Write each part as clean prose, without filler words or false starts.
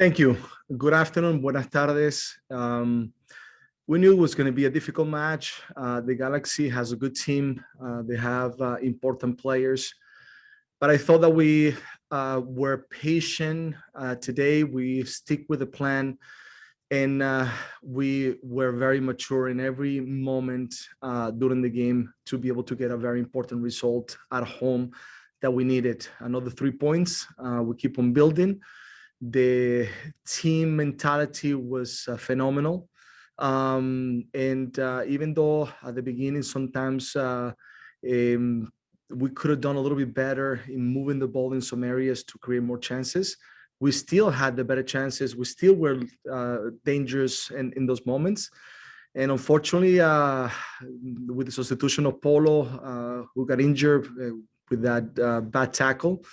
Thank you. Good afternoon. Buenas tardes. We knew it was going to be a difficult match. The Galaxy has a good team. They have important players. But I thought that we were patient today. We stick with the plan. And we were very mature in every moment during the game to be able to get a very important result at home that we needed. Another 3 points. We keep on building. The team mentality was phenomenal. And even though at the beginning, sometimes we could have done a little bit better in moving the ball in some areas to create more chances, we still had the better chances. We still were dangerous in those moments. And unfortunately, with the substitution of Polo, who got injured with that bad tackle,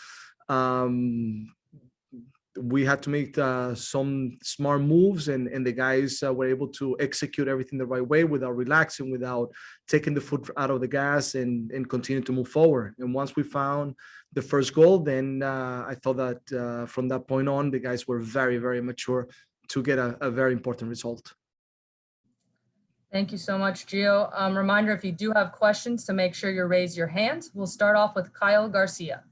we had to make some smart moves, and the guys were able to execute everything the right way without relaxing, without taking the foot out of the gas, and continue to move forward. And once we found the first goal, then I thought that from that point on, the guys were very, very mature to get a very important result. Thank you so much, Gio. Reminder, if you do have questions, to make sure you raise your hands. We'll start off with Kyle Garcia.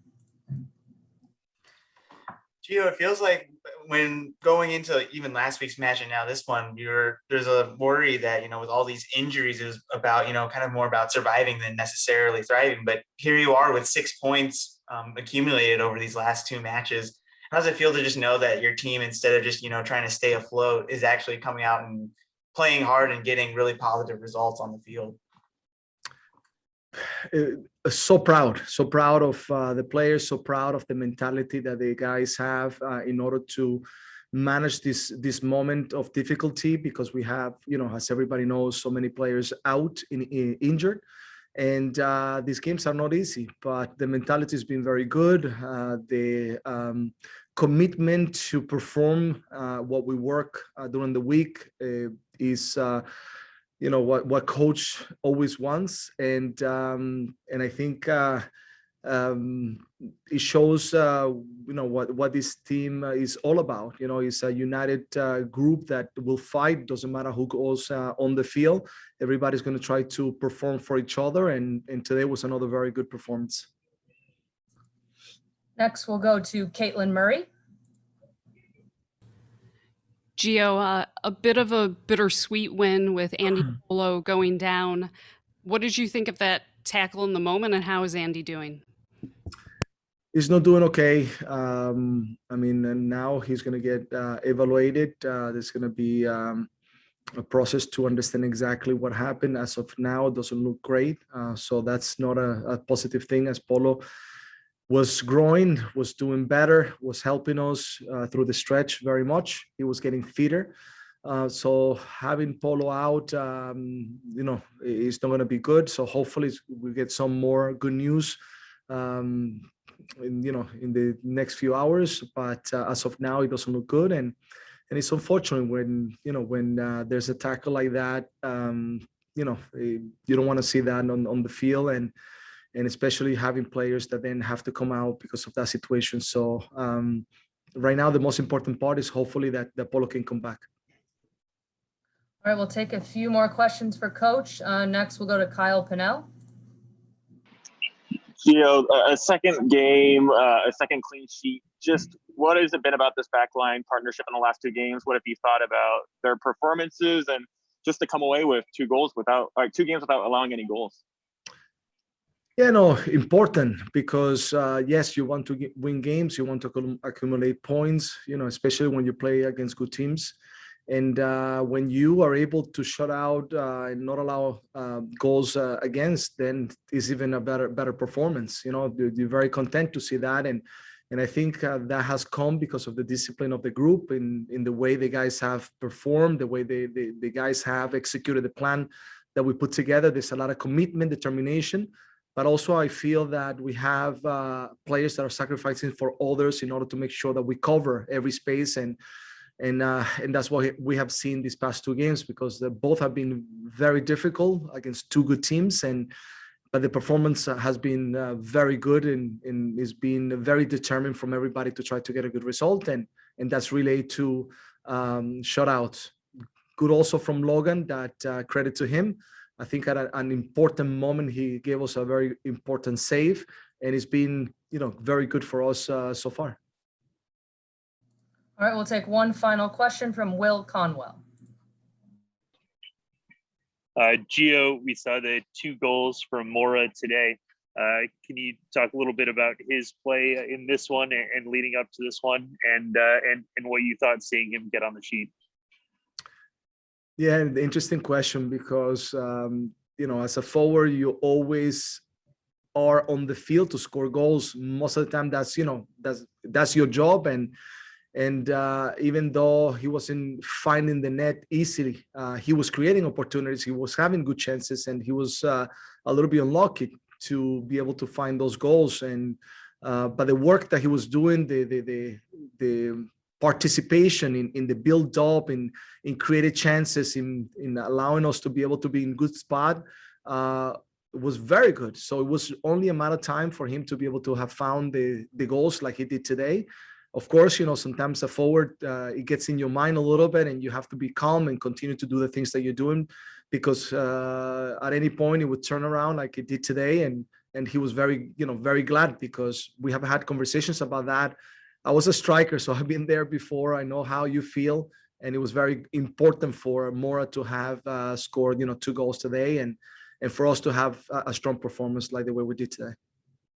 Gio, it feels like when going into even last week's match and now this one, there's a worry that, with all these injuries, it was about, kind of more about surviving than necessarily thriving. But here you are with 6 points accumulated over these last 2 matches. How does it feel to just know that your team, instead of just, trying to stay afloat, is actually coming out and playing hard and getting really positive results on the field? So proud of the players, so proud of the mentality that the guys have in order to manage this moment of difficulty, because we have, as everybody knows, so many players out injured, and these games are not easy, but the mentality has been very good. The commitment to perform what we work during the week is what coach always wants, and I think it shows what this team is all about. It's a united group that will fight. Doesn't matter who goes on the field. Everybody's going to try to perform for each other, and today was another very good performance. Next, we'll go to Caitlin Murray. Gio, a bit of a bittersweet win with Andy Polo going down. What did you think of that tackle in the moment, and how is Andy doing? He's not doing okay. And now he's going to get evaluated. There's going to be a process to understand exactly what happened. As of now, it doesn't look great. So that's not a positive thing, as Polo was growing, was doing better, was helping us through the stretch very much. He was getting fitter. So having Polo out, it's not going to be good. So hopefully we get some more good news, in the next few hours. But as of now, it doesn't look good. And it's unfortunate when there's a tackle like that, you don't want to see that on the field, and especially having players that then have to come out because of that situation. So right now, the most important part is hopefully that Polo can come back. All right, we'll take a few more questions for Coach. Next, we'll go to Kyle Pinnell. Gio, a second game, a second clean sheet. Just what has it been about this backline partnership in the last 2 games? What have you thought about their performances, and just to come away with 2 games without allowing any goals? Yeah, no, important, because yes, you want to win games, you want to accumulate points, especially when you play against good teams. And when you are able to shut out and not allow goals against, then it's even a better performance. You're very content to see that, and I think that has come because of the discipline of the group, in the way the guys have performed, the way the guys have executed the plan that we put together. There's a lot of commitment, determination, but also I feel that we have players that are sacrificing for others in order to make sure that we cover every space, and that's what we have seen these past 2 games, because both have been very difficult against 2 good teams, but the performance has been very good, and it's been very determined from everybody to try to get a good result, and and that's related to shutouts. Good also from Logan, that credit to him. I think at an important moment, he gave us a very important save, and it's been, very good for us so far. All right, we'll take one final question from Will Conwell. Gio, we saw the 2 goals from Mora today. Can you talk a little bit about his play in this one and leading up to this one, and what you thought seeing him get on the sheet? Yeah, interesting question, because as a forward, you always are on the field to score goals. Most of the time, that's your job, and even though he wasn't finding the net easily, he was creating opportunities, he was having good chances, and he was a little bit unlucky to be able to find those goals. And but the work that he was doing, the participation in the build up, in created chances, in allowing us to be able to be in good spot, was very good. So it was only a matter of time for him to be able to have found the goals like he did today. Of course, sometimes a forward, it gets in your mind a little bit, and you have to be calm and continue to do the things that you're doing, because at any point it would turn around like it did today. And he was very, very glad, because we have had conversations about that. I was a striker, so I've been there before. I know how you feel, and it was very important for Mora to have scored, 2 goals today, and for us to have a strong performance like the way we did today.